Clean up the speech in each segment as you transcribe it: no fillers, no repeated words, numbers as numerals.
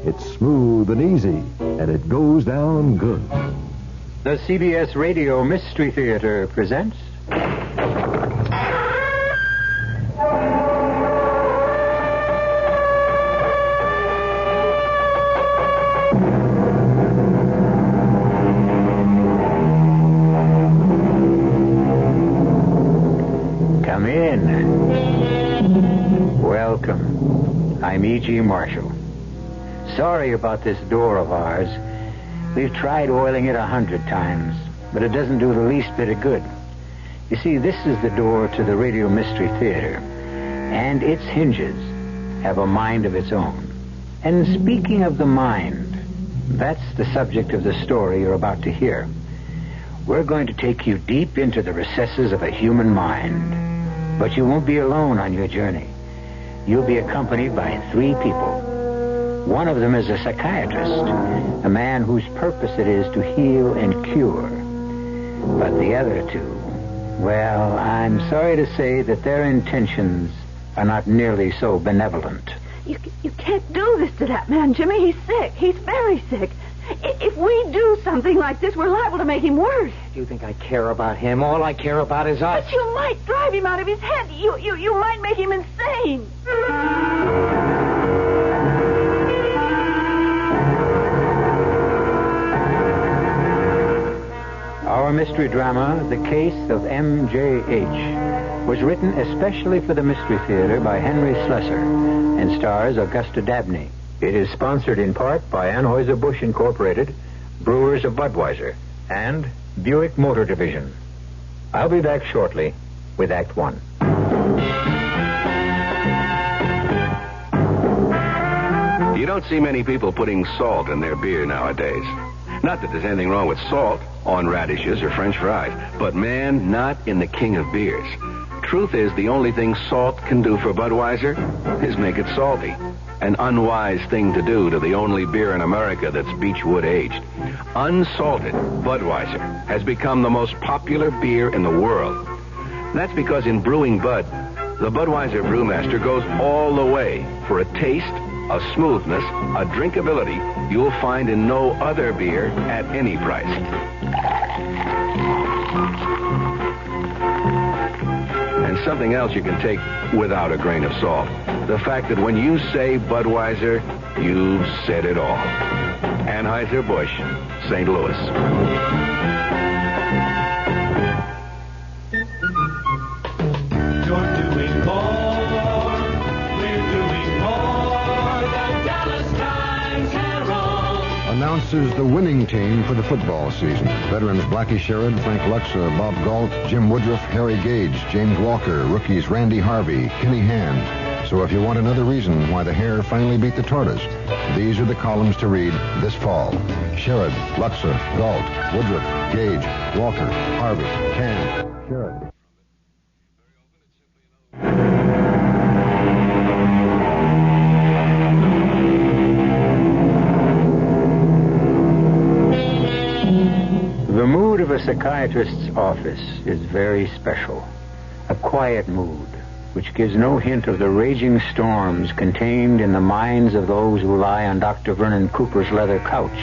It's smooth and easy, and it goes down good. The CBS Radio Mystery Theater presents... Come in. Welcome. I'm E.G. Marshall. Sorry about this door of ours. We've tried oiling it 100 times, but it doesn't do the least bit of good. You see, this is the door to the Radio Mystery Theater, and its hinges have a mind of its own. And speaking of the mind, that's the subject of the story you're about to hear. We're going to take you deep into the recesses of a human mind. But you won't be alone on your journey. You'll be accompanied by 3 people. One of them is a psychiatrist, a man whose purpose it is to heal and cure. But the other 2, well, I'm sorry to say that their intentions are not nearly so benevolent. You can't do this to that man, Jimmy. He's sick. He's very sick. If we do something like this, we're liable to make him worse. You think I care about him? All I care about is us. But you might drive him out of his head. You might make him insane. Our mystery drama, The Case of M.J.H., was written especially for the Mystery Theater by Henry Slessor and stars Augusta Dabney. It is sponsored in part by Anheuser-Busch Incorporated, Brewers of Budweiser, and Buick Motor Division. I'll be back shortly with Act 1. You don't see many people putting salt in their beer nowadays. Not that there's anything wrong with salt on radishes or French fries, but man, not in the king of beers. Truth is, the only thing salt can do for Budweiser is make it salty. An unwise thing to do to the only beer in America that's Beechwood aged. Unsalted Budweiser has become the most popular beer in the world. That's because in brewing Bud, the Budweiser brewmaster goes all the way for a taste, a smoothness, a drinkability you'll find in no other beer at any price. And something else you can take without a grain of salt. The fact that when you say Budweiser, you've said it all. Anheuser-Busch, St. Louis. You're doing more. We're doing more. The Dallas Times Herald announces the winning team for the football season. Veterans Blackie Sherrod, Frank Luxa, Bob Galt, Jim Woodruff, Harry Gage, James Walker, rookies Randy Harvey, Kenny Hand. So if you want another reason why the hare finally beat the tortoise, these are the columns to read this fall. Sherrod, Luxa, Galt, Woodruff, Gage, Walker, Harvey, Hand, Sherrod. The mood of a psychiatrist's office is very special. A quiet mood, which gives no hint of the raging storms contained in the minds of those who lie on Dr. Vernon Cooper's leather couch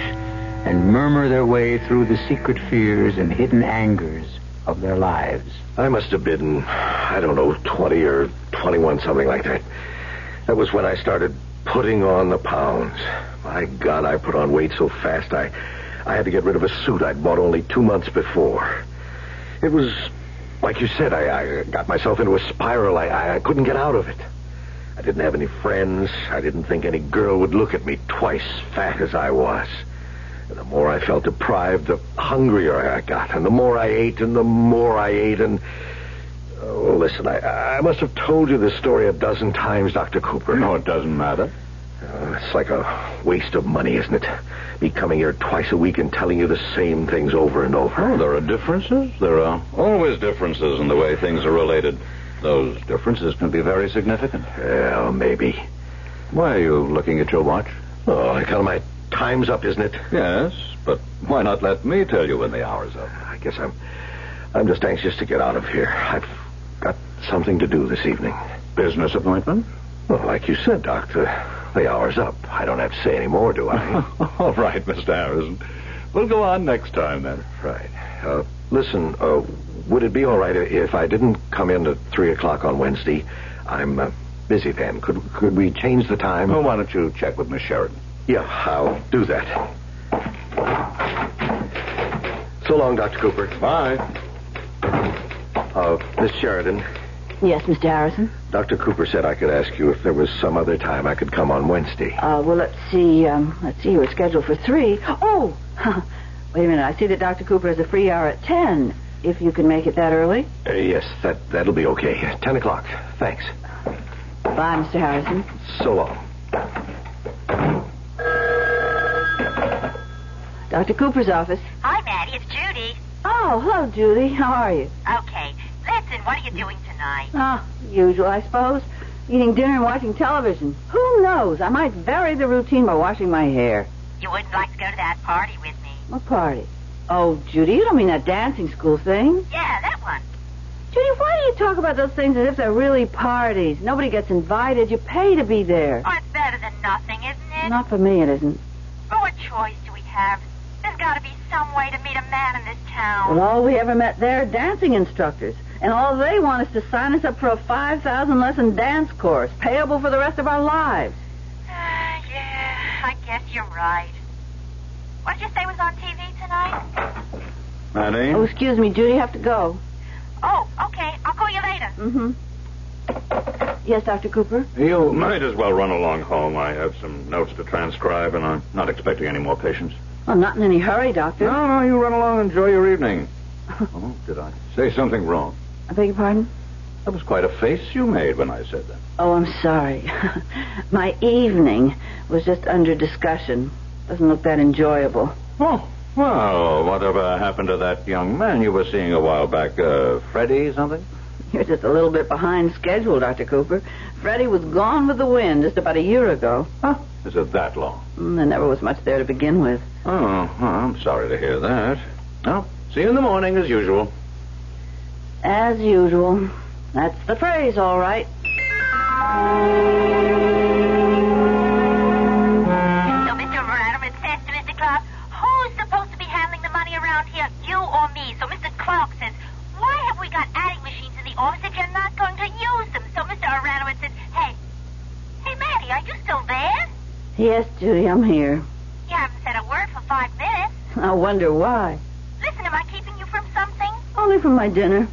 and murmur their way through the secret fears and hidden angers of their lives. I must have been, 20 or 21, something like that. That was when I started putting on the pounds. My God, I put on weight so fast I had to get rid of a suit I'd bought only 2 months before. It was, like you said, I got myself into a spiral. I couldn't get out of it. I didn't have any friends. I didn't think any girl would look at me twice fat as I was. And the more I felt deprived, the hungrier I got. And the more I ate, and the more I ate, and... Oh, listen, I must have told you this story a dozen times, Dr. Cooper. No, it doesn't matter. It's like a waste of money, isn't it? Me coming here twice a week and telling you the same things over and over. Oh, there are differences. There are always differences in the way things are related. Those differences can be very significant. Well, maybe. Why are you looking at your watch? Oh, I tell my time's up, isn't it? Yes, but why not let me tell you when the hour's up? I guess I'm just anxious to get out of here. I've got something to do this evening. Business appointment? Well, like you said, Doctor, The hour's up. I don't have to say any more, do I? All right, Mr. Harrison. We'll go on next time, then. Right. Listen, would it be all right if I didn't come in at 3 o'clock on Wednesday? I'm busy then. Could we change the time? Well, why don't you check with Miss Sheridan? Yeah, I'll do that. So long, Dr. Cooper. Bye. Miss Sheridan, Yes, Mr. Harrison? Dr. Cooper said I could ask you if there was some other time I could come on Wednesday. Well, let's see. You were scheduled for 3. Oh! Wait a minute. I see that Dr. Cooper has a free hour at 10. If you can make it that early. Yes, that'll be okay. 10 o'clock. Thanks. Bye, Mr. Harrison. So long. Dr. Cooper's office. Hi, Maddie. It's Judy. Oh, hello, Judy. How are you? Okay. Listen, what are you doing tonight? Usual, I suppose. Eating dinner and watching television. Who knows? I might vary the routine by washing my hair. You wouldn't like to go to that party with me? What party? Oh, Judy, you don't mean that dancing school thing? Yeah, that one. Judy, why do you talk about those things as if they're really parties? Nobody gets invited. You pay to be there. Oh, it's better than nothing, isn't it? Not for me, it isn't. Well, what choice do we have? There's got to be some way to meet a man in this town. Well, all we ever met there are dancing instructors. And all they want is to sign us up for a 5,000-lesson dance course, payable for the rest of our lives. Yeah, I guess you're right. What did you say was on TV tonight? Maddie? Oh, excuse me, Judy, have to go. Oh, okay. I'll call you later. Mm-hmm. Yes, Dr. Cooper? You might as well run along home. I have some notes to transcribe, and I'm not expecting any more patients. Well, not in any hurry, Doctor. No, you run along and enjoy your evening. Oh, did I say something wrong? I beg your pardon? That was quite a face you made when I said that. Oh, I'm sorry. My evening was just under discussion. Doesn't look that enjoyable. Oh, well, whatever happened to that young man you were seeing a while back? Freddie something? You're just a little bit behind schedule, Dr. Cooper. Freddie was gone with the wind just about a year ago. Huh? Is it that long? There never was much there to begin with. Oh, well, I'm sorry to hear that. Well, see you in the morning as usual. As usual. That's the phrase, all right. So, Mr. Radaman says to Mr. Clark, who's supposed to be handling the money around here, you or me? So Mr. Clark says, why have we got adding machines in the office if you're not going to use them? So Mr. Radaman says, hey, Maddie, are you still there? Yes, Judy, I'm here. You haven't said a word for 5 minutes. I wonder why. Listen, am I keeping you from something? Only from my dinner.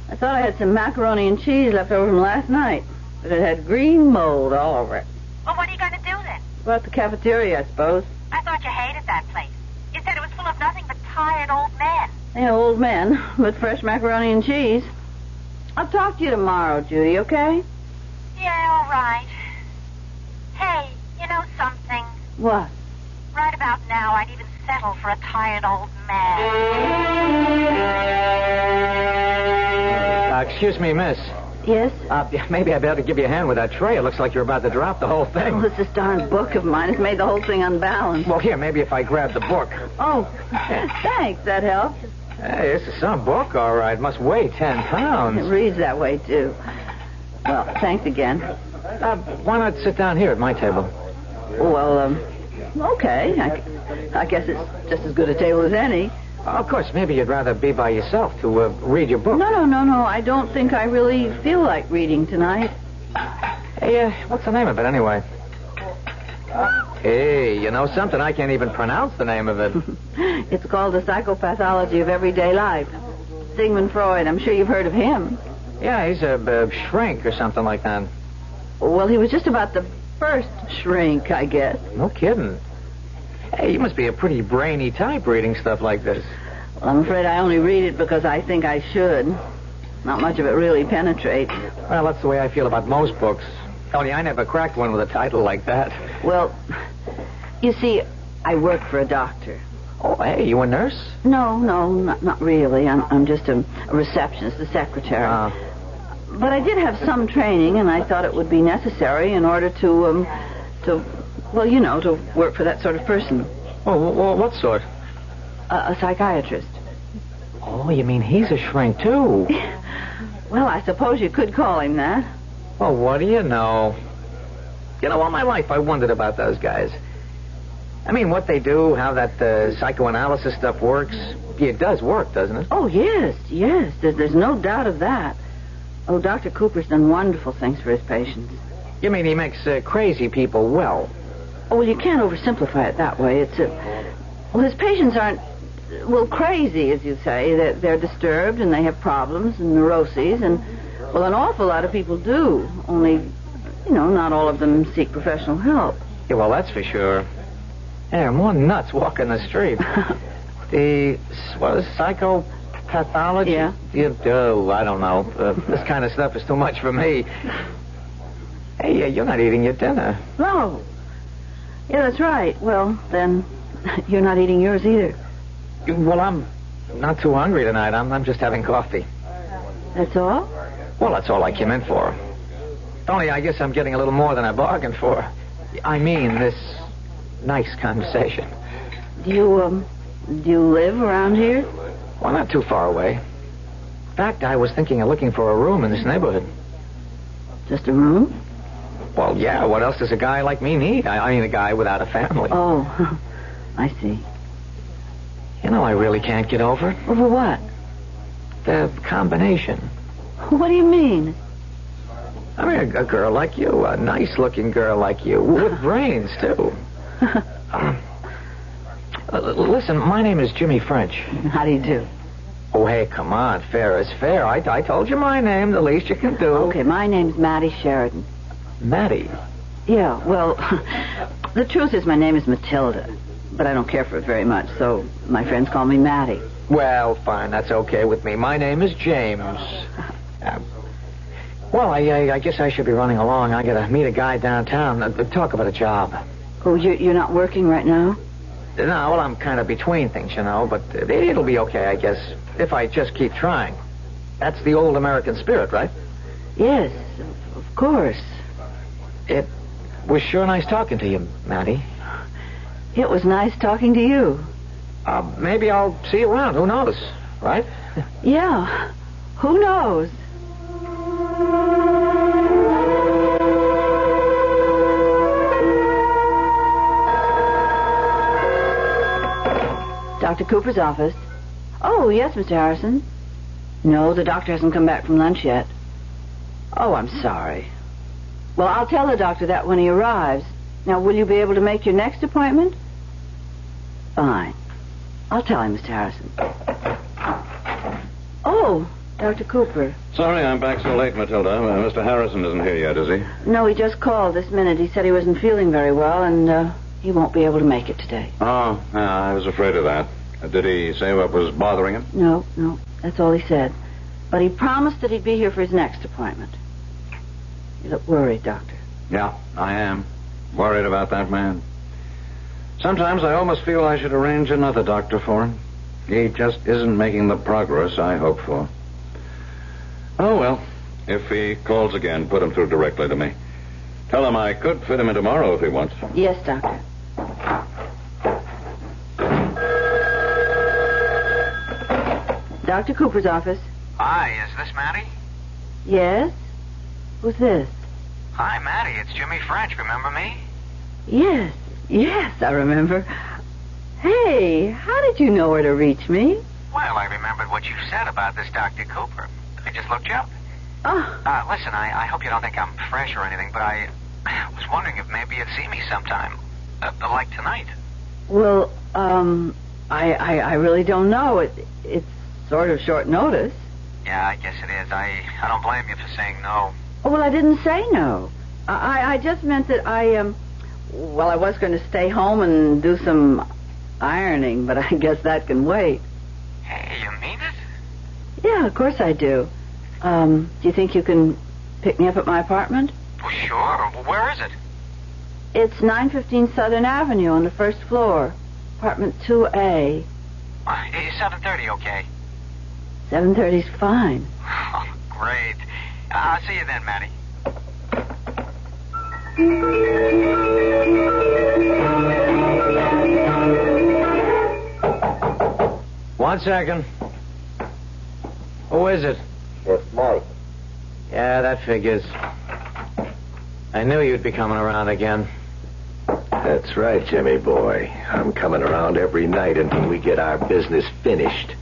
I thought I had some macaroni and cheese left over from last night, but it had green mold all over it. Well, what are you going to do then? Go out the cafeteria, I suppose. I thought you hated that place. You said it was full of nothing but tired old men. Yeah, old men with fresh macaroni and cheese. I'll talk to you tomorrow, Judy, okay? Yeah, all right. Hey, you know something? What? Right about now, I'd even settle for a tired old man. Excuse me, miss. Yes? Maybe I better give you a hand with that tray. It looks like you're about to drop the whole thing. Oh, this darn book of mine has made the whole thing unbalanced. Well, here, maybe if I grab the book. Oh, thanks. That helps. Hey, this is some book, all right. Must weigh 10 pounds. It reads that way, too. Well, thanks again. Why not sit down here at my table? Well, okay. I guess it's just as good a table as any. Of course, maybe you'd rather be by yourself to read your book. No. I don't think I really feel like reading tonight. Hey, what's the name of it, anyway? Hey, you know something? I can't even pronounce the name of it. It's called The Psychopathology of Everyday Life. Sigmund Freud. I'm sure you've heard of him. Yeah, he's a shrink or something like that. Well, he was just about the first shrink, I guess. No kidding. Hey, you must be a pretty brainy type reading stuff like this. Well, I'm afraid I only read it because I think I should. Not much of it really penetrates. Well, that's the way I feel about most books. Only I never cracked one with a title like that. Well, you see, I work for a doctor. Oh, hey, you a nurse? No, not really. I'm just a receptionist, a secretary. But I did have some training, and I thought it would be necessary in order to work for that sort of person. Oh, what sort? A psychiatrist. Oh, you mean he's a shrink, too? Well, I suppose you could call him that. Well, what do you know? You know, all my life I wondered about those guys. I mean, what they do, how that psychoanalysis stuff works. It does work, doesn't it? Oh, yes. There's no doubt of that. Oh, Dr. Cooper's done wonderful things for his patients. You mean he makes crazy people well? Oh, well, you can't oversimplify it that way. Well, his patients aren't, crazy, as you say. They're disturbed, and they have problems and neuroses, and, well, an awful lot of people do. Only, not all of them seek professional help. Yeah, well, that's for sure. They're more nuts walking the street. What is psychopathology? Yeah. I don't know. This kind of stuff is too much for me. Hey, you're not eating your dinner. No. Yeah, that's right. Well, then, you're not eating yours either. Well, I'm not too hungry tonight. I'm just having coffee. That's all? Well, that's all I came in for. Only I guess I'm getting a little more than I bargained for. I mean, this nice conversation. Do you live around here? Well, not too far away. In fact, I was thinking of looking for a room in this neighborhood. Just a room? Well, yeah, what else does a guy like me need? I mean, a guy without a family. Oh, I see. I really can't get over it. Over what? The combination. What do you mean? I mean, a girl like you, a nice-looking girl like you, with brains, too. Listen, my name is Jimmy French. How do you do? Oh, hey, come on. Fair is fair. I told you my name, the least you can do. Okay, my name's Maddie Sheridan. Maddie? Yeah, well, the truth is my name is Matilda, but I don't care for it very much, so my friends call me Maddie. Well, fine, that's okay with me. My name is James. Well, I guess I should be running along. I gotta meet a guy downtown, talk about a job. Oh, you're not working right now? No, well, I'm kind of between things, but it'll be okay, I guess, if I just keep trying. That's the old American spirit, right? Yes, of course. It was sure nice talking to you, Maddie. It was nice talking to you. Maybe I'll see you around. Who knows, right? Yeah, who knows? Dr. Cooper's office. Oh, yes, Mr. Harrison. No, the doctor hasn't come back from lunch yet. Oh, I'm sorry. Well, I'll tell the doctor that when he arrives. Now, will you be able to make your next appointment? Fine. I'll tell him, Mr. Harrison. Oh, Dr. Cooper. Sorry I'm back so late, Matilda. Mr. Harrison isn't here yet, is he? No, he just called this minute. He said he wasn't feeling very well, and he won't be able to make it today. Oh, I was afraid of that. Did he say what was bothering him? No, that's all he said. But he promised that he'd be here for his next appointment. You look worried, Doctor. Yeah, I am. Worried about that man. Sometimes I almost feel I should arrange another doctor for him. He just isn't making the progress I hope for. Oh, well, if he calls again, put him through directly to me. Tell him I could fit him in tomorrow if he wants. Yes, Doctor. Dr. Cooper's office. Hi, is this Maddie? Yes? Who's this? Hi, Maddie. It's Jimmy French. Remember me? Yes, I remember. Hey, how did you know where to reach me? Well, I remembered what you said about this Dr. Cooper. I just looked you up. Oh. Listen, I hope you don't think I'm fresh or anything, but I was wondering if maybe you'd see me sometime. Like tonight. Well, I really don't know. It's sort of short notice. Yeah, I guess it is. I don't blame you for saying no. Oh, well, I didn't say no. I just meant that I was going to stay home and do some ironing, but I guess that can wait. Hey, you mean it? Yeah, of course I do. Do you think you can pick me up at my apartment? Well, sure. Where is it? It's 915 Southern Avenue on the first floor. Apartment 2A. Is 7:30 okay? 7:30's fine. Oh, great. I'll see you then, Maddie. 1 second. Who is it? It's Mike. Yeah, that figures. I knew you'd be coming around again. That's right, Jimmy boy. I'm coming around every night until we get our business finished.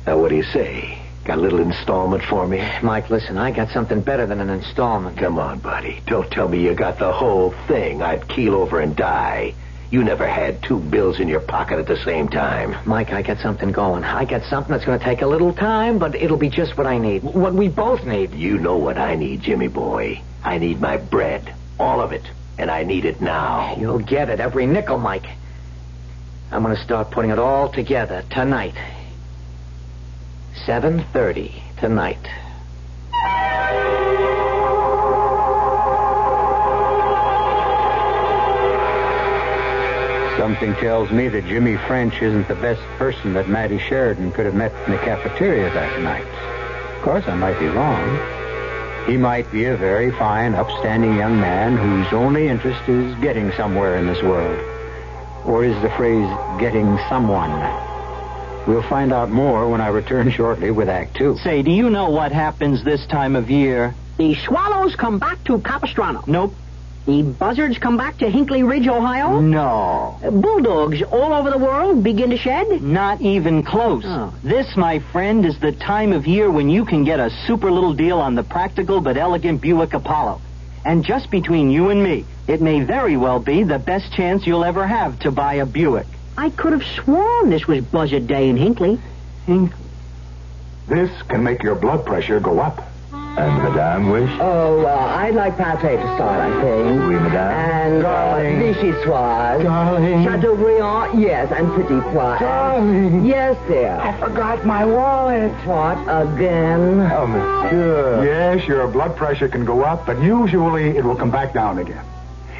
Now, what do you say? Got a little installment for me? Mike, listen, I got something better than an installment. Come on, buddy. Don't tell me you got the whole thing. I'd keel over and die. You never had 2 bills in your pocket at the same time. Mike, I got something going. I got something that's going to take a little time, but it'll be just what I need. What we both need. You know what I need, Jimmy boy. I need my bread. All of it. And I need it now. You'll get it, every nickel, Mike. I'm going to start putting it all together tonight. 7:30 tonight. Something tells me that Jimmy French isn't the best person that Maddie Sheridan could have met in the cafeteria that night. Of course, I might be wrong. He might be a very fine, upstanding young man whose only interest is getting somewhere in this world. Or is the phrase, getting someone? We'll find out more when I return shortly with Act 2. Say, do you know what happens this time of year? The swallows come back to Capistrano. Nope. The buzzards come back to Hinkley Ridge, Ohio. No. Bulldogs all over the world begin to shed. Not even close. Oh. This, my friend, is the time of year when you can get a super little deal on the practical but elegant Buick Apollo. And just between you and me, it may very well be the best chance you'll ever have to buy a Buick. I could have sworn this was Buzzard Day in Hinkley. This can make your blood pressure go up. And Madame wish? Oh, I'd like pâté to start, I think. Oui, Madame. And Darling. vichyssoise. Darling. Chateaubriand, yes, and petit pois. Darling. Yes, dear. I forgot my wallet. What, again? Oh, monsieur. Yes, your blood pressure can go up, but usually it will come back down again.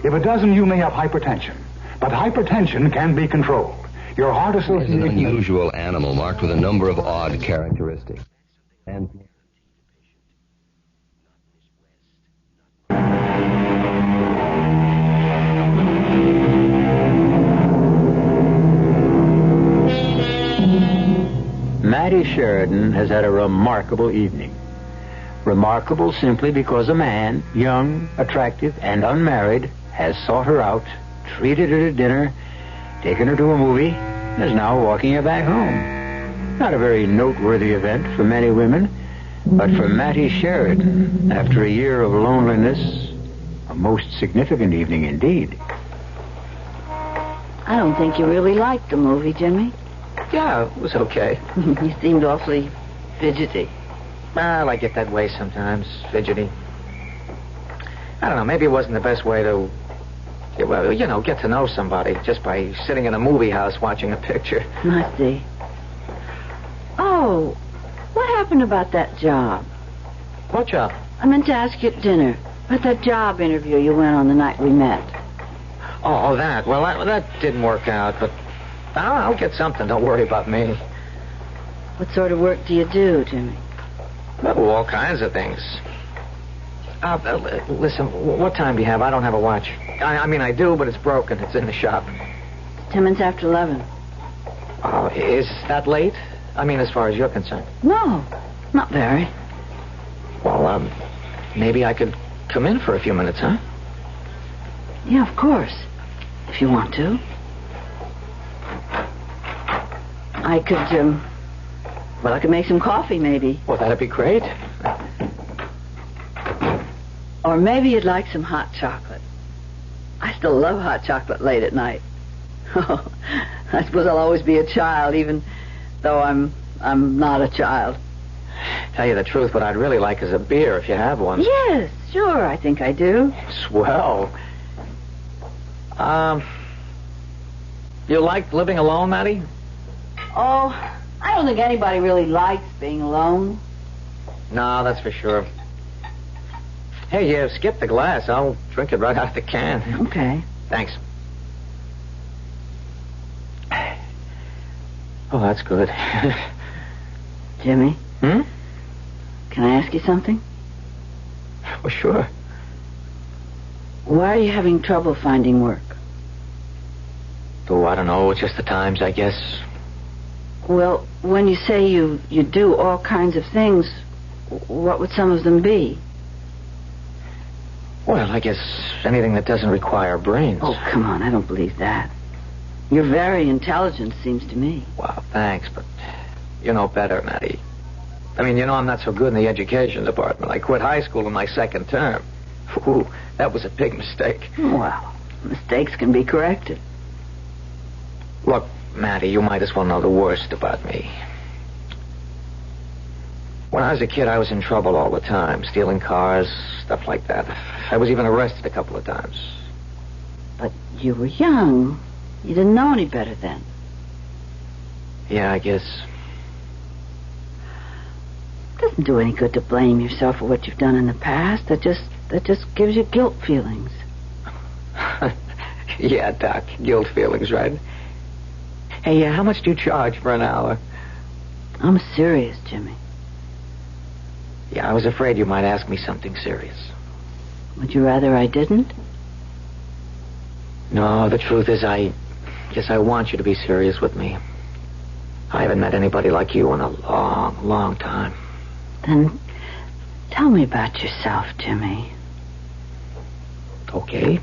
If it doesn't, you may have hypertension. But hypertension can be controlled. Your heart is an association... unusual animal marked with a number of odd characteristics. And... Maddie Sheridan has had a remarkable evening. Remarkable simply because a man, young, attractive, and unmarried, has sought her out, treated her to dinner, taken her to a movie, and is now walking her back home. Not a very noteworthy event for many women, but for Maddie Sheridan, after a year of loneliness, a most significant evening indeed. I don't think you really liked the movie, Jimmy. Yeah, it was okay. You seemed awfully fidgety. Well, I get that way sometimes, fidgety. I don't know, maybe it wasn't the best way to, well, you know, get to know somebody just by sitting in a movie house watching a picture. I see. Oh, what happened about that job? What job? I meant to ask you at dinner. About that job interview you went on the night we met. Oh, that. Well, that didn't work out, but I'll get something. Don't worry about me. What sort of work do you do, Jimmy? Oh, all kinds of things. Listen, what time do you have? I don't have a watch. I mean, I do, but it's broken. It's in the shop. 10 minutes after 11. Oh, is that late? I mean, as far as you're concerned. No, not very. Well, maybe I could come in for a few minutes, huh? Yeah, of course. If you want to. I could, I could make some coffee, maybe. Well, that'd be great. Or maybe you'd like some hot chocolate. I still love hot chocolate late at night. Oh, I suppose I'll always be a child, even though I'm not a child. Tell you the truth, what I'd really like is a beer, if you have one. Yes, sure, I think I do. Swell. You like living alone, Maddie? Oh, I don't think anybody really likes being alone. No, that's for sure. Hey, you skip the glass. I'll drink it right out of the can. Okay. Thanks. Oh, that's good. Jimmy? Hmm? Can I ask you something? Well, sure. Why are you having trouble finding work? Oh, I don't know. It's just the times, I guess. Well, when you say you do all kinds of things, what would some of them be? Well, I guess anything that doesn't require brains. Oh, come on, I don't believe that. You're very intelligent, seems to me. Well, thanks, but you know better, Maddie. I mean, you know I'm not so good in the education department. I quit high school in my second term. Ooh, that was a big mistake. Well, mistakes can be corrected. Look, Maddie, you might as well know the worst about me. When I was a kid, I was in trouble all the time, stealing cars, stuff like that. I was even arrested a couple of times. But you were young. You didn't know any better then. Yeah, I guess. It doesn't do any good to blame yourself for what you've done in the past. That just gives you guilt feelings. Yeah, Doc, guilt feelings, right? Hey, how much do you charge for an hour? I'm serious, Jimmy. Yeah, I was afraid you might ask me something serious. Would you rather I didn't? No, the truth is I want you to be serious with me. I haven't met anybody like you in a long, long time. Then tell me about yourself, Jimmy. Okay.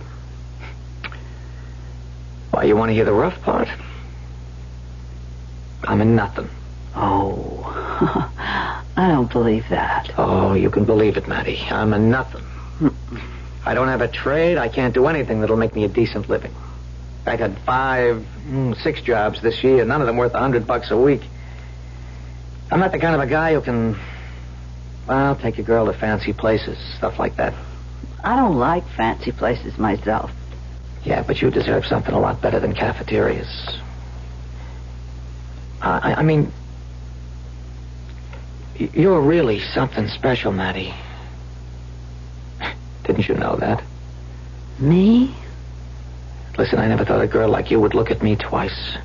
Why, you want to hear the rough part? I'm a nothing. Oh, I don't believe that. Oh, you can believe it, Maddie. I'm a nothing. I don't have a trade. I can't do anything that'll make me a decent living. I've had 6 jobs this year, none of them worth $100 a week. I'm not the kind of a guy who can, well, take a girl to fancy places, stuff like that. I don't like fancy places myself. Yeah, but you deserve something a lot better than cafeterias. I mean, you're really something special, Maddie. Didn't you know that? Me? Listen, I never thought a girl like you would look at me twice.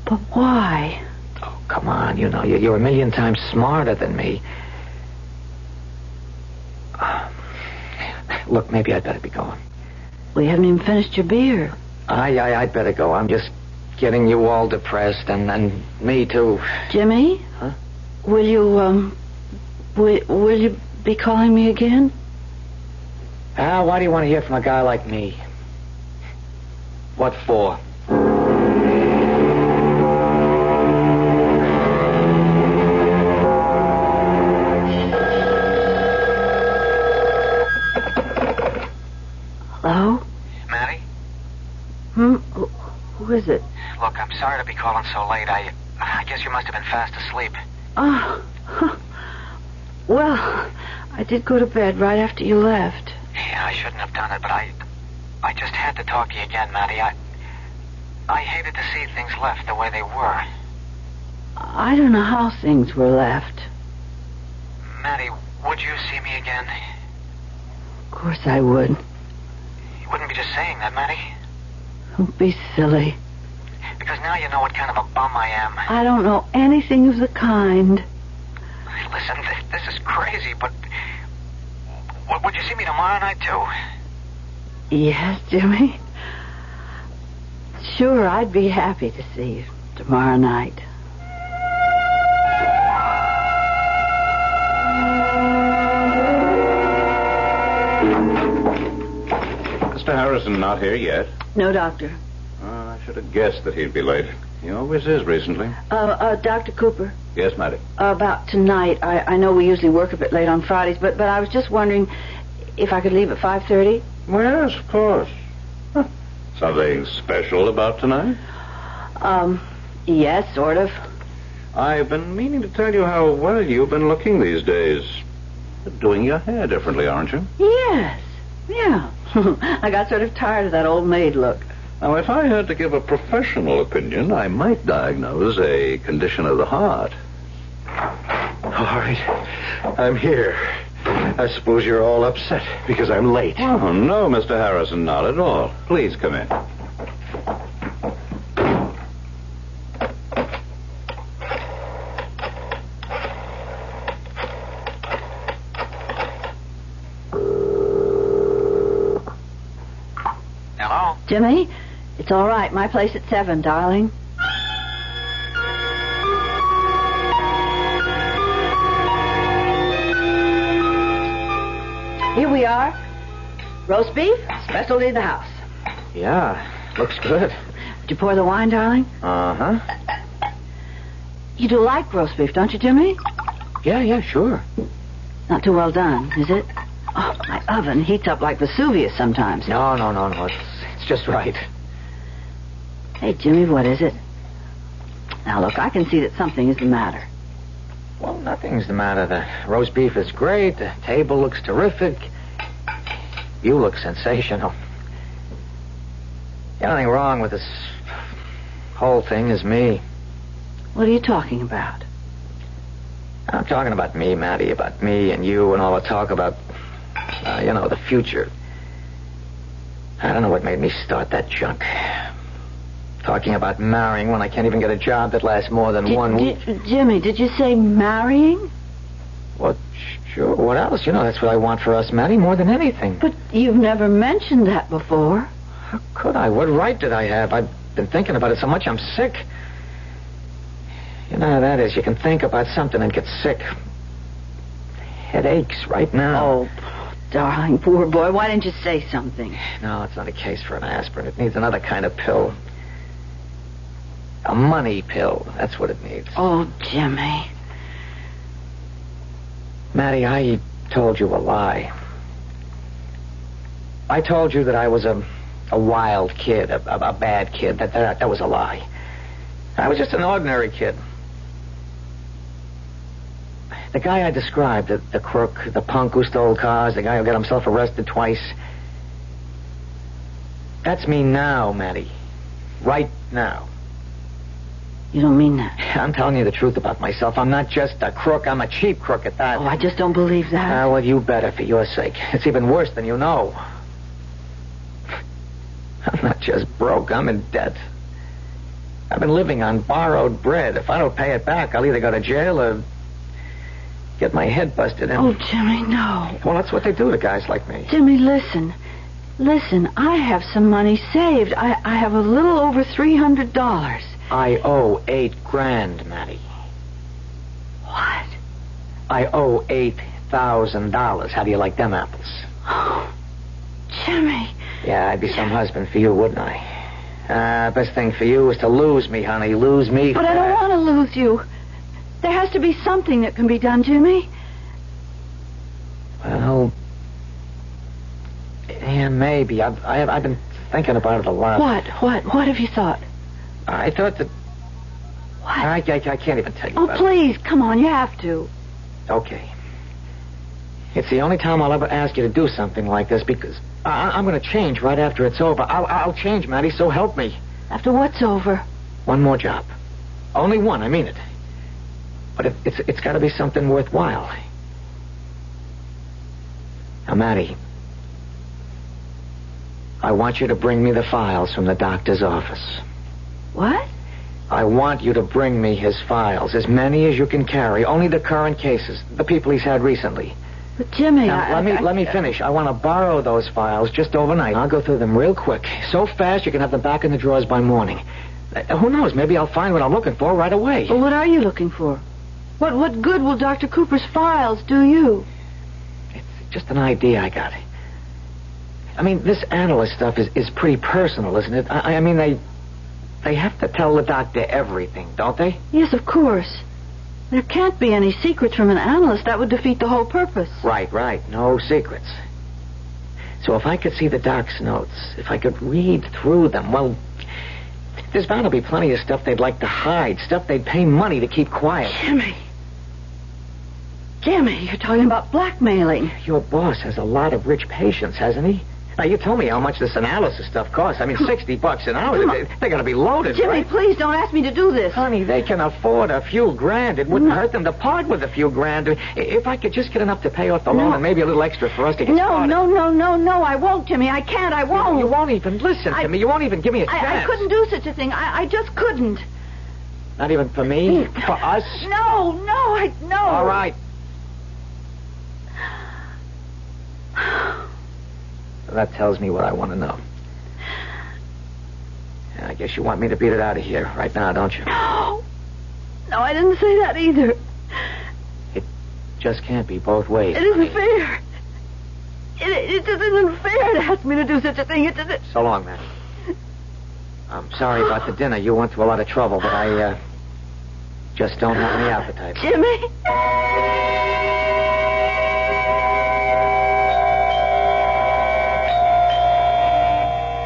But why? Oh, come on, you know, you're a million times smarter than me. Look, maybe I'd better be going. We haven't even finished your beer. I'd better go. I'm just getting you all depressed, and me too. Jimmy? Huh? Will you be calling me again? Why do you want to hear from a guy like me? What for? Hello? Maddie? Who is it? Look, I'm sorry to be calling so late. I guess you must have been fast asleep. Oh. Well, I did go to bed right after you left. Yeah, I shouldn't have done it, but I just had to talk to you again, Maddie. I hated to see things left the way they were. I don't know how things were left. Maddie, would you see me again? Of course I would. You wouldn't be just saying that, Maddie. Don't be silly. Because now you know what kind of a bum I am. I don't know anything of the kind. Listen, this is crazy, but would you see me tomorrow night, too? Yes, Jimmy. Sure, I'd be happy to see you tomorrow night. Mr. Harrison not here yet? No, Doctor. I should have guessed that he'd be late. He always is recently. Dr. Cooper. Yes, Maddie. About tonight. I know we usually work a bit late on Fridays, but I was just wondering if I could leave at 5:30. Well, yes, of course. Huh. Something special about tonight? Yes, sort of. I've been meaning to tell you how well you've been looking these days. You're doing your hair differently, aren't you? Yes. Yeah. I got sort of tired of that old maid look. Now, if I had to give a professional opinion, I might diagnose a condition of the heart. All right. I'm here. I suppose you're all upset because I'm late. Oh, no, Mr. Harrison, not at all. Please come in. Hello? Jimmy, it's all right. My place at 7, darling. Here we are. Roast beef, specialty of the house. Yeah, looks good. Did you pour the wine, darling? Uh-huh. You do like roast beef, don't you, Jimmy? Yeah, sure. Not too well done, is it? Oh, my oven heats up like Vesuvius sometimes. No. It's just right. Hey, Jimmy, what is it? Now, look, I can see that something is the matter. Well, nothing's the matter. The roast beef is great. The table looks terrific. You look sensational. The only thing wrong with this whole thing is me. What are you talking about? I'm talking about me, Maddie, about me and you and all the talk about, the future. I don't know what made me start that junk. Talking about marrying when I can't even get a job that lasts more than 1 week. Jimmy, did you say marrying? Well, sure. What else? That's what I want for us, Maddie, more than anything. But you've never mentioned that before. How could I? What right did I have? I've been thinking about it so much I'm sick. You know how that is. You can think about something and get sick. Headaches right now. Oh, darling, poor boy. Why didn't you say something? No, it's not a case for an aspirin. It needs another kind of pill. A money pill. That's what it needs. Oh, Jimmy. Maddie, I told you a lie. I told you that I was a wild kid, a bad kid. That was a lie. I was just an ordinary kid. The guy I described, the crook, the punk who stole cars, the guy who got himself arrested twice. That's me now, Maddie. Right now. You don't mean that. I'm telling you the truth about myself. I'm not just a crook. I'm a cheap crook at that. Oh, I just don't believe that. Well, you better, for your sake. It's even worse than you know. I'm not just broke. I'm in debt. I've been living on borrowed bread. If I don't pay it back, I'll either go to jail or get my head busted in. Oh, Jimmy, no. Well, that's what they do to guys like me. Jimmy, listen. Listen, I have some money saved. I have a little over $300. I owe $8,000, Maddie. What? I owe $8,000. How do you like them apples? Oh, Jimmy. Yeah, I'd be some husband for you, wouldn't I? Best thing for you is to lose me, honey. Lose me. But I don't want to lose you. There has to be something that can be done, Jimmy. Well, yeah, maybe. I've been thinking about it a lot. What have you thought? I thought that... What? I can't even tell you about please, come on, you have to. Okay. It's the only time I'll ever ask you to do something like this because I'm going to change right after it's over. I'll change, Maddie, so help me. After what's over? One more job. Only one, I mean it. But it's got to be something worthwhile. Now, Maddie, I want you to bring me the files from the doctor's office. What? I want you to bring me his files, as many as you can carry, only the current cases, the people he's had recently. But, Jimmy, now, let me finish. I want to borrow those files just overnight. I'll go through them real quick, so fast you can have them back in the drawers by morning. Who knows? Maybe I'll find what I'm looking for right away. Well, what are you looking for? What good will Dr. Cooper's files do you? It's just an idea I got. I mean, this analyst stuff is pretty personal, isn't it? I mean, they have to tell the doctor everything, don't they? Yes, of course. There can't be any secrets from an analyst. That would defeat the whole purpose. Right. No secrets. So if I could see the doc's notes, if I could read through them, well, there's bound to be plenty of stuff they'd like to hide, stuff they'd pay money to keep quiet. Jimmy, you're talking about blackmailing. Your boss has a lot of rich patients, hasn't he? Now, you told me how much this analysis stuff costs. I mean, $60 an hour. They're going to be loaded, Jimmy, right? please don't ask me to do this. Honey, they can afford a few grand. It wouldn't hurt them to part with a few grand. If I could just get enough to pay off the loan and maybe a little extra for us to get started. No, I won't, Jimmy. I can't. I won't. You won't even listen to me. You won't even give me a chance. I couldn't do such a thing. I just couldn't. Not even for me? For us? No. All right. That tells me what I want to know. I guess you want me to beat it out of here right now, don't you? No, I didn't say that either. It just can't be both ways. It isn't fair. It just isn't fair to ask me to do such a thing. It just... So long, Maddie. I'm sorry about the dinner. You went through a lot of trouble, but I just don't have any appetite. Jimmy?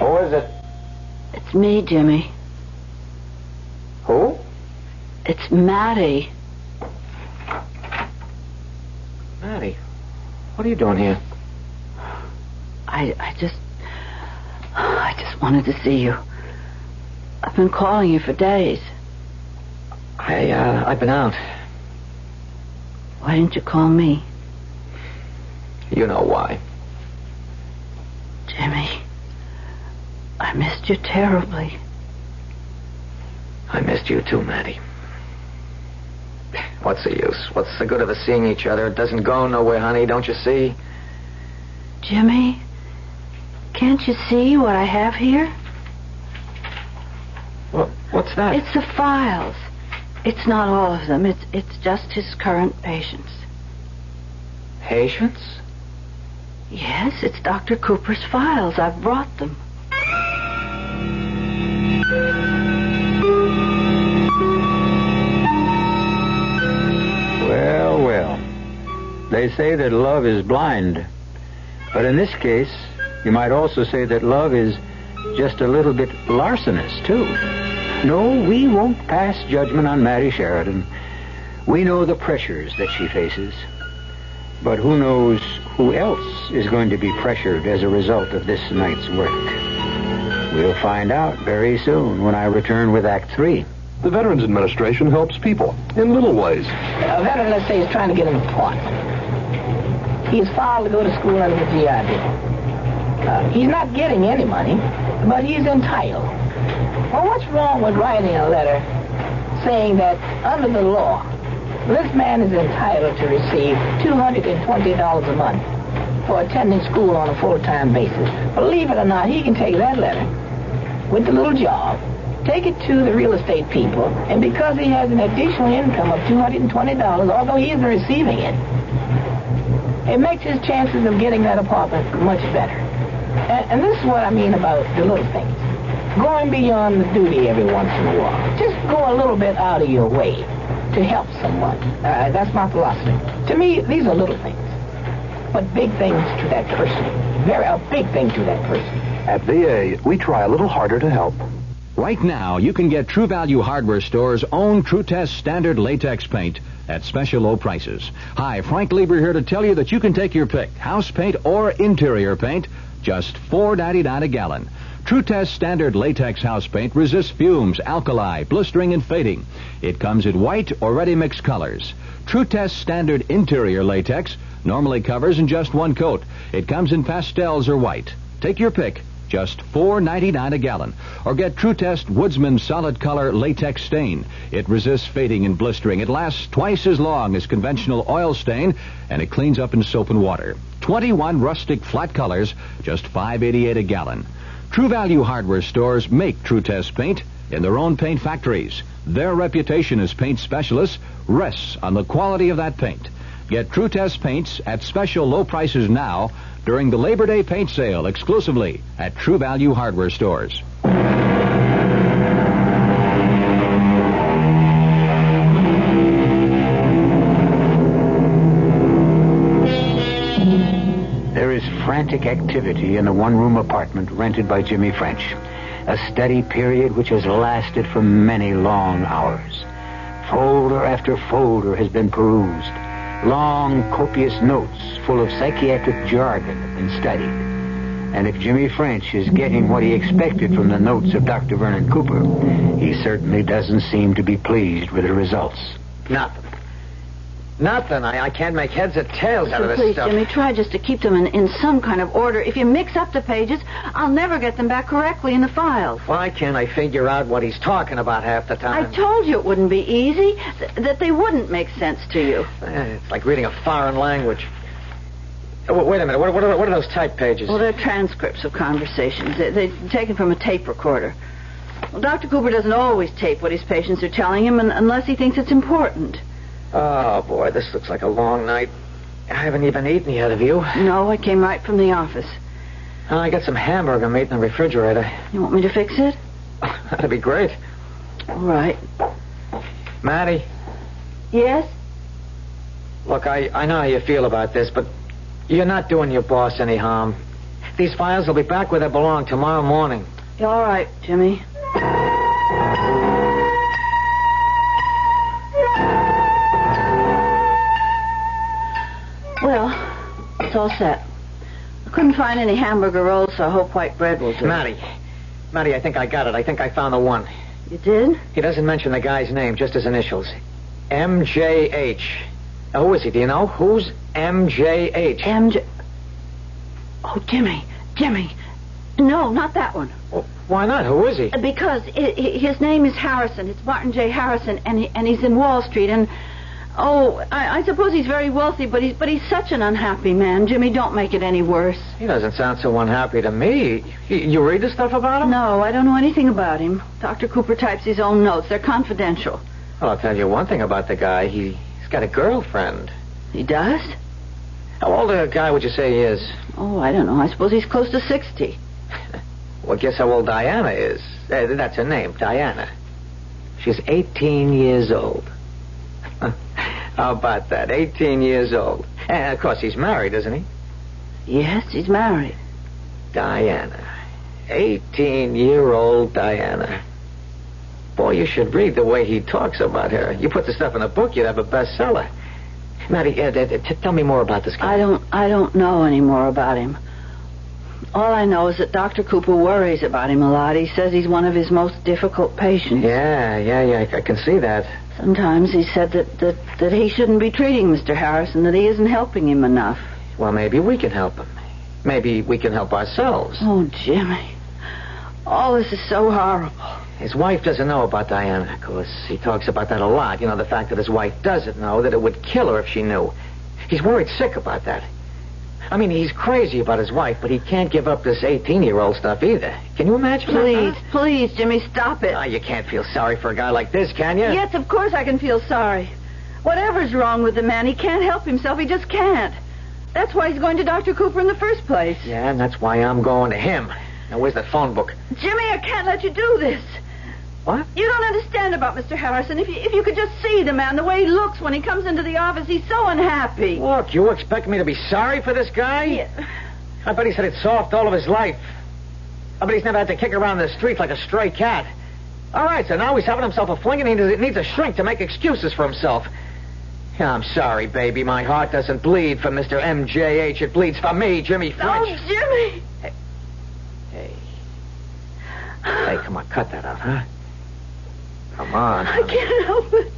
Who is it? It's me, Jimmy. Who? It's Maddie. Maddie, what are you doing here? I just wanted to see you. I've been calling you for days. I've been out. Why didn't you call me? You know why. Jimmy, I missed you terribly. I missed you too, Maddie. What's the use? What's the good of us seeing each other? It doesn't go nowhere, honey, don't you see? Jimmy, can't you see what I have here? What's that? It's the files. It's not all of them. It's just his current patients. Patients? Yes, it's Dr. Cooper's files. I've brought them. Well, well. They say that love is blind. But in this case, you might also say that love is just a little bit larcenous, too. No, we won't pass judgment on Maddie Sheridan. We know the pressures that she faces. But who knows who else is going to be pressured as a result of this night's work? We'll find out very soon when I return with Act 3. The Veterans Administration helps people in little ways. A veteran, let's say, is trying to get an appointment. He's filed to go to school under the GI Bill. He's not getting any money, but he's entitled. Well, what's wrong with writing a letter saying that under the law, this man is entitled to receive $220 a month for attending school on a full-time basis? Believe it or not, he can take that letter with the little job, take it to the real estate people, and because he has an additional income of $220, although he isn't receiving it, it makes his chances of getting that apartment much better. And this is what I mean about the little things. Going beyond the duty every once in a while. Just go a little bit out of your way to help someone. That's my philosophy. To me, these are little things, but big things to that person. A big thing to that person. At VA, we try a little harder to help. Right now, you can get True Value Hardware Store's own True Test Standard Latex Paint at special low prices. Hi, Frank Lieber here to tell you that you can take your pick, house paint or interior paint, just $4.99 a gallon. True Test Standard Latex House Paint resists fumes, alkali, blistering, and fading. It comes in white or ready-mix colors. True Test Standard Interior Latex normally covers in just one coat. It comes in pastels or white. Take your pick, just $4.99 a gallon. Or get True Test Woodsman Solid Color Latex Stain. It resists fading and blistering. It lasts twice as long as conventional oil stain, and it cleans up in soap and water. 21 rustic flat colors, just $5.88 a gallon. True Value Hardware Stores make True Test paint in their own paint factories. Their reputation as paint specialists rests on the quality of that paint. Get True Test paints at special low prices now during the Labor Day paint sale exclusively at True Value Hardware Stores. Frantic activity in a one-room apartment rented by Jimmy French. A steady period which has lasted for many long hours. Folder after folder has been perused. Long, copious notes full of psychiatric jargon have been studied. And if Jimmy French is getting what he expected from the notes of Dr. Vernon Cooper, he certainly doesn't seem to be pleased with the results. Nothing. I can't make heads or tails out of this please, stuff. Jimmy, try just to keep them in some kind of order. If you mix up the pages, I'll never get them back correctly in the files. Why can't I figure out what he's talking about half the time? I told you it wouldn't be easy, that they wouldn't make sense to you. It's like reading a foreign language. Wait a minute. What are those type pages? Well, they're transcripts of conversations. They're taken from a tape recorder. Well, Dr. Cooper doesn't always tape what his patients are telling him unless he thinks it's important. Oh, boy, this looks like a long night. I haven't even eaten yet, have you? No, I came right from the office. I got some hamburger meat in the refrigerator. You want me to fix it? That'd be great. All right. Maddie? Yes? Look, I know how you feel about this, but you're not doing your boss any harm. These files will be back where they belong tomorrow morning. You're all right, Jimmy. Well, it's all set. I couldn't find any hamburger rolls, so I hope white bread will do. Maddie, I think I got it. I think I found the one. You did? He doesn't mention the guy's name, just his initials. MJH. Now, who is he? Do you know? Who's MJH? MJ... Oh, Jimmy. No, not that one. Well, why not? Who is he? Because his name is Harrison. It's Martin J. Harrison, and he's in Wall Street, and... Oh, I suppose he's very wealthy, but he's such an unhappy man. Jimmy, don't make it any worse. He doesn't sound so unhappy to me. You read the stuff about him? No, I don't know anything about him. Dr. Cooper types his own notes. They're confidential. Well, I'll tell you one thing about the guy. He's got a girlfriend. He does? How old a guy would you say he is? Oh, I don't know. I suppose he's close to 60. Well, guess how old Diana is. That's her name, Diana. She's 18 years old. How about that? 18 years old. And, of course, he's married, isn't he? Yes, he's married. Diana. 18-year-old Diana. Boy, you should read the way he talks about her. You put the stuff in a book, you'd have a bestseller. Maddie, tell me more about this guy. I don't know any more about him. All I know is that Dr. Cooper worries about him a lot. He says he's one of his most difficult patients. Yeah, I can see that. Sometimes he said that he shouldn't be treating Mr. Harrison, that he isn't helping him enough. Well, maybe we can help him. Maybe we can help ourselves. Oh, Jimmy. All this is so horrible. His wife doesn't know about Diana, of course. He talks about that a lot. You know, the fact that his wife doesn't know, that it would kill her if she knew. He's worried sick about that. I mean, he's crazy about his wife, but he can't give up this 18-year-old stuff either. Can you imagine that? Please, Jimmy, stop it. Oh, you can't feel sorry for a guy like this, can you? Yes, of course I can feel sorry. Whatever's wrong with the man, he can't help himself. He just can't. That's why he's going to Dr. Cooper in the first place. Yeah, and that's why I'm going to him. Now, where's that phone book? Jimmy, I can't let you do this. What? You don't understand about Mr. Harrison. If you could just see the man, the way he looks when he comes into the office, he's so unhappy. Look, you expect me to be sorry for this guy? Yeah. I bet he's had it soft all of his life. I bet he's never had to kick around the street like a stray cat. All right, so now he's having himself a fling and he needs a shrink to make excuses for himself. Yeah, I'm sorry, baby. My heart doesn't bleed for Mr. MJH. It bleeds for me, Jimmy French. Oh, Jimmy! Hey, come on, cut that out, huh? Come on. I can't help it.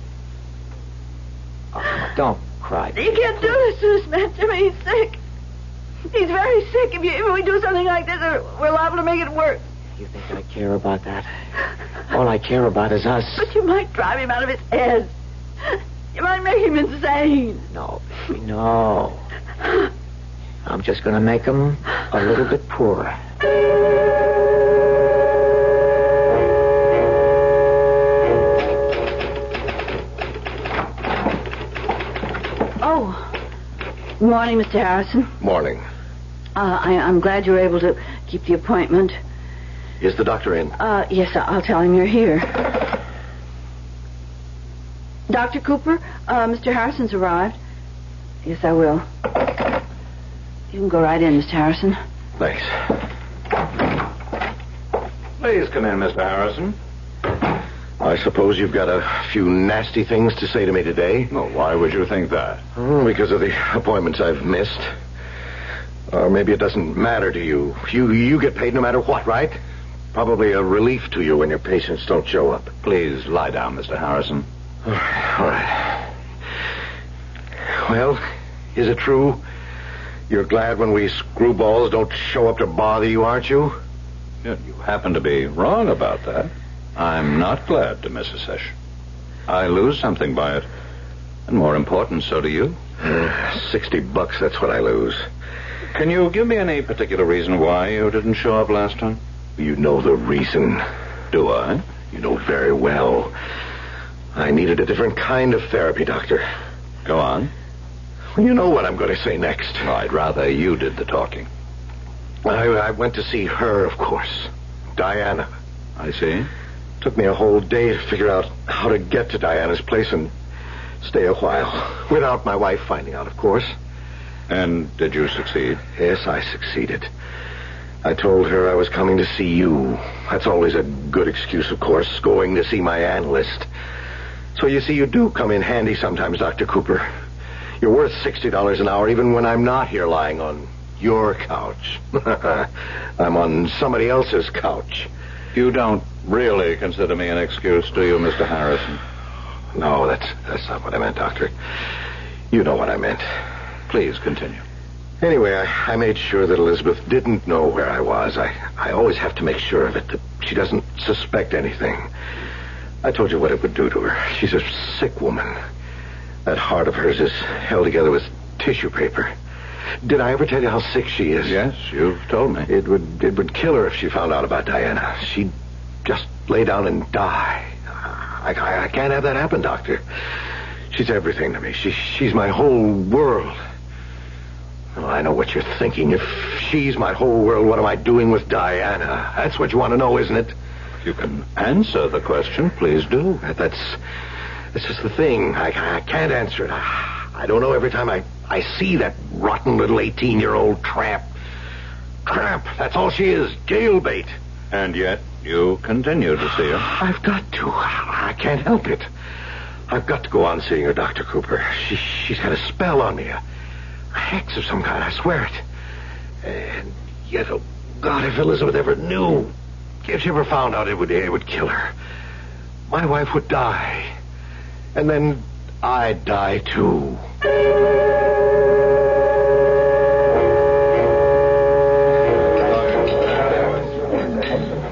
Oh, come on, don't cry. You can't do this to this man, Jimmy. He's sick. He's very sick. If we do something like this, we're liable to make it worse. You think I care about that? All I care about is us. But you might drive him out of his head. You might make him insane. No, baby, no. I'm just going to make him a little bit poorer. Morning, Mr. Harrison. Morning. I'm glad you were able to keep the appointment. Is the doctor in? Yes, I'll tell him you're here. Dr. Cooper, Mr. Harrison's arrived. Yes, I will. You can go right in, Mr. Harrison. Thanks. Please come in, Mr. Harrison. I suppose you've got a few nasty things to say to me today? Well, why would you think that? Because of the appointments I've missed. Or maybe it doesn't matter to you. You get paid no matter what, right? Probably a relief to you when your patients don't show up. Please lie down, Mr. Harrison. All right. Well, is it true? You're glad when we screwballs don't show up to bother you, aren't you? Yeah, you happen to be wrong about that. I'm not glad to miss a session. I lose something by it. And more important, so do you. $60, that's what I lose. Can you give me any particular reason why you didn't show up last time? You know the reason. Do I? You know very well. I needed a different kind of therapy, Doctor. Go on. You know what I'm going to say next. I'd rather you did the talking. I went to see her, of course. Diana. I see. Took me a whole day to figure out how to get to Diana's place and stay a while. Without my wife finding out, of course. And did you succeed? Yes, I succeeded. I told her I was coming to see you. That's always a good excuse, of course, going to see my analyst. So you see, you do come in handy sometimes, Dr. Cooper. You're worth $60 an hour even when I'm not here lying on your couch. I'm on somebody else's couch. You don't really consider me an excuse, do you, Mr. Harrison? No, that's not what I meant, Doctor. You know what I meant. Please continue. Anyway, I made sure that Elizabeth didn't know where I was. I always have to make sure of it, that she doesn't suspect anything. I told you what it would do to her. She's a sick woman. That heart of hers is held together with tissue paper. Did I ever tell you how sick she is? Yes, you've told me. It would kill her if she found out about Diana. She'd just lay down and die. I can't have that happen, Doctor. She's everything to me. She's my whole world. Well, I know what you're thinking. If she's my whole world, what am I doing with Diana? That's what you want to know, isn't it? You can answer the question. Please do. That's just the thing. I can't answer it. I don't know every time I see that rotten little 18-year-old tramp. Tramp. That's all she is. Jailbait. And yet you continue to see her. I've got to. I can't help it. I've got to go on seeing her, Dr. Cooper. She's had a spell on me. A hex of some kind, I swear it. And yet, oh God, if Elizabeth ever knew, if she ever found out, it would kill her. My wife would die. And then I'd die too.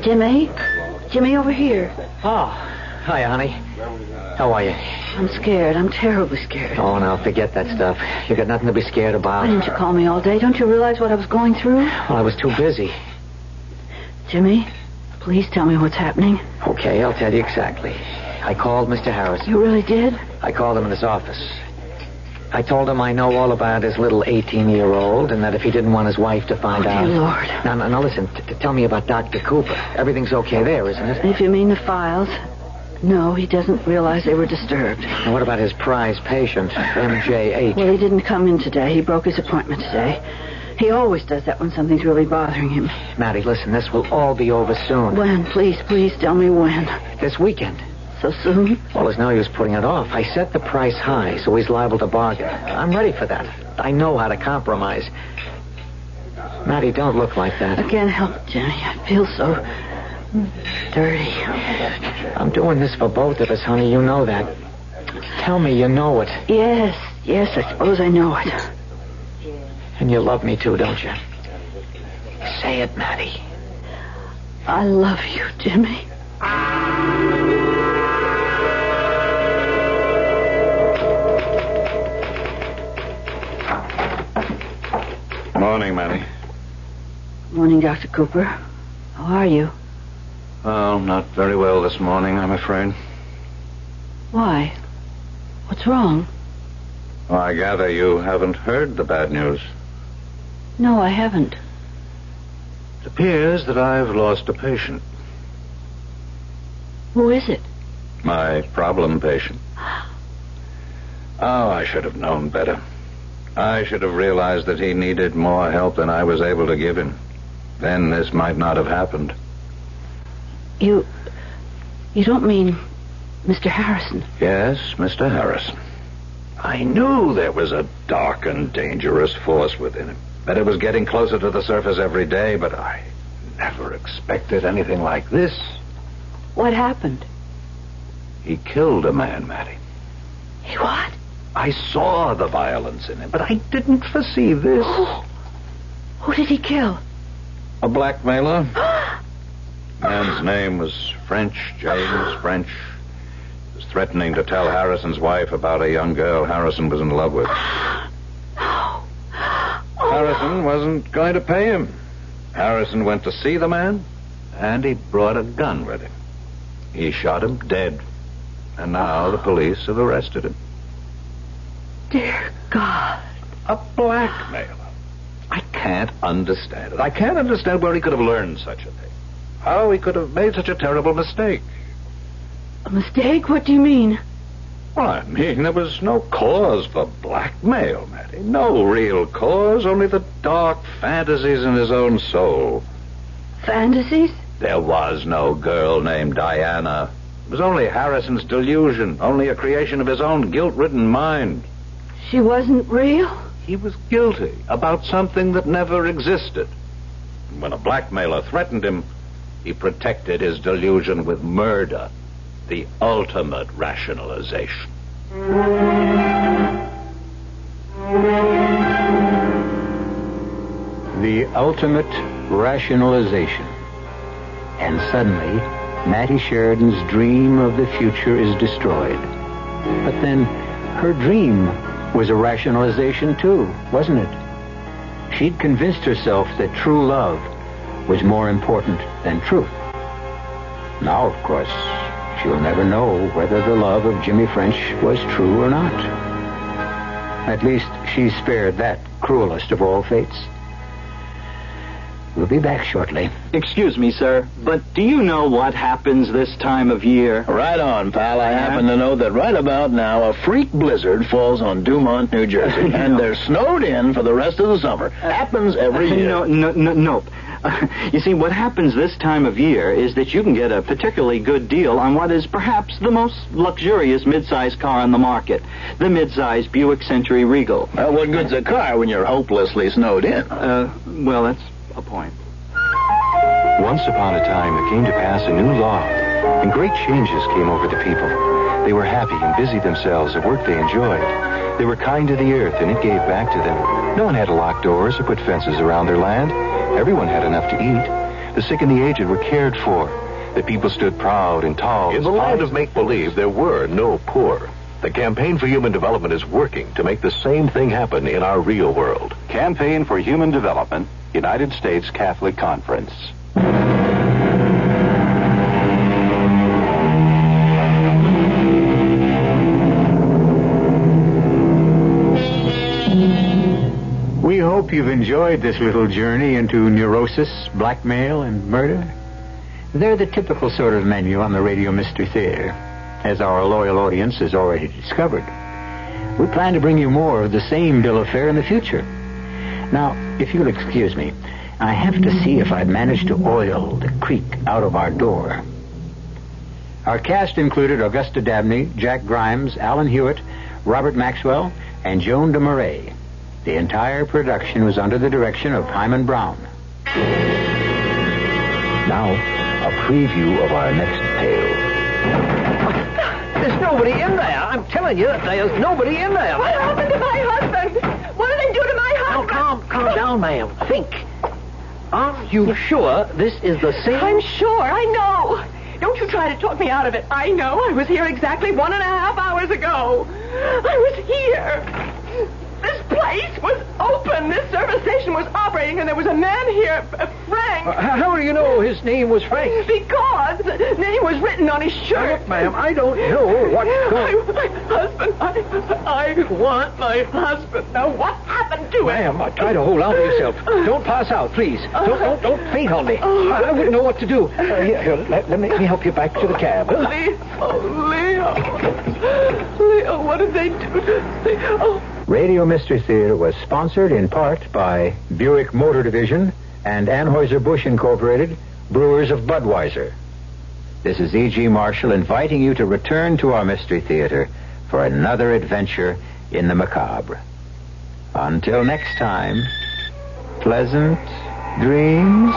Jimmy, over here. Oh, hi, honey. How are you? I'm scared. I'm terribly scared. Oh, now, forget that stuff. You got nothing to be scared about. Why didn't you call me all day? Don't you realize what I was going through? Well, I was too busy. Jimmy, please tell me what's happening. Okay, I'll tell you exactly. I called Mr. Harrison. You really did? I called him in his office. I told him I know all about his little 18-year-old and that if he didn't want his wife to find out... Oh, dear Lord. Now, listen. Tell me about Dr. Cooper. Everything's okay there, isn't it? If you mean the files... No, he doesn't realize they were disturbed. Now, what about his prize patient, MJH? Well, he didn't come in today. He broke his appointment today. He always does that when something's really bothering him. Maddie, listen, this will all be over soon. When? Please tell me when. This weekend. So soon? Well, there's no use putting it off. I set the price high, so he's liable to bargain. I'm ready for that. I know how to compromise. Maddie, don't look like that. I can't help it, Jenny. I feel so dirty. I'm doing this for both of us, honey. You know that. Tell me you know it. Yes, I suppose I know it. And you love me too, don't you? Say it, Maddie. I love you, Jimmy. Morning, Maddie. Morning, Dr. Cooper. How are you? Oh, not very well this morning, I'm afraid. Why? What's wrong? Well, I gather you haven't heard the bad news. No, I haven't. It appears that I've lost a patient. Who is it? My problem patient. Oh, I should have known better. I should have realized that he needed more help than I was able to give him. Then this might not have happened. You don't mean Mr. Harrison? Yes, Mr. Harrison. I knew there was a dark and dangerous force within him. That it was getting closer to the surface every day, but I never expected anything like this. What happened? He killed a man, Maddie. He what? I saw the violence in him, but I didn't foresee this. Who did he kill? A blackmailer. Man's name was French, James French. He was threatening to tell Harrison's wife about a young girl Harrison was in love with. No. Harrison wasn't going to pay him. Harrison went to see the man, and he brought a gun with him. He shot him dead, and now the police have arrested him. Dear God. A blackmailer. I can't understand it. I can't understand where he could have learned such a thing. How he could have made such a terrible mistake. A mistake? What do you mean? Well, I mean, there was no cause for blackmail, Maddie. No real cause, only the dark fantasies in his own soul. Fantasies? There was no girl named Diana. It was only Harrison's delusion, only a creation of his own guilt-ridden mind. She wasn't real? He was guilty about something that never existed. And when a blackmailer threatened him, he protected his delusion with murder, the ultimate rationalization. The ultimate rationalization. And suddenly, Maddie Sheridan's dream of the future is destroyed. But then, her dream was a rationalization too, wasn't it? She'd convinced herself that true love was more important than truth. Now, of course, she'll never know whether the love of Jimmy French was true or not. At least she's spared that cruelest of all fates. We'll be back shortly. Excuse me, sir, but do you know what happens this time of year? Right on, pal. I happen to know that right about now a freak blizzard falls on Dumont, New Jersey, and they're snowed in for the rest of the summer. Happens every year. Nope. You see, what happens this time of year is that you can get a particularly good deal on what is perhaps the most luxurious mid-size car on the market, the mid-size Buick Century Regal. Well, what good's a car when you're hopelessly snowed in? Well, that's a point. Once upon a time, there came to pass a new law, and great changes came over the people. They were happy and busied themselves at work they enjoyed. They were kind to the earth, and it gave back to them. No one had to lock doors or put fences around their land. Everyone had enough to eat. The sick and the aged were cared for. The people stood proud and tall. In the land of make-believe, there were no poor. The Campaign for Human Development is working to make the same thing happen in our real world. Campaign for Human Development, United States Catholic Conference. We hope you've enjoyed this little journey into neurosis, blackmail, and murder. They're the typical sort of menu on the Radio Mystery Theater, as our loyal audience has already discovered. We plan to bring you more of the same bill of fare in the future. Now, if you'll excuse me, I have to see if I've managed to oil the creak out of our door. Our cast included Augusta Dabney, Jack Grimes, Alan Hewitt, Robert Maxwell, and Joan DeMarais. The entire production was under the direction of Hyman Brown. Now, a preview of our next tale. There's nobody in there. I'm telling you that there's nobody in there. What happened to my husband? What did they do to my husband? Now, calm down, ma'am. Think. Are you sure this is the same? I'm sure. I know. Don't you try to talk me out of it. I know. I was here exactly 1.5 hours ago. I was here. This place was open. This service station was operating, and there was a man here, Frank. How do you know his name was Frank? Because the name was written on his shirt. Look, ma'am, I don't know what's going... My husband. I want my husband. Now, what happened to him? Ma'am, try to hold on to yourself. Don't pass out, please. Don't faint on me. I wouldn't know what to do. Here, let me help you back to the cab. Leo, what did they do to Leo? Radio Mystery Theater was sponsored in part by Buick Motor Division and Anheuser-Busch Incorporated, brewers of Budweiser. This is E.G. Marshall inviting you to return to our Mystery Theater for another adventure in the macabre. Until next time, pleasant dreams.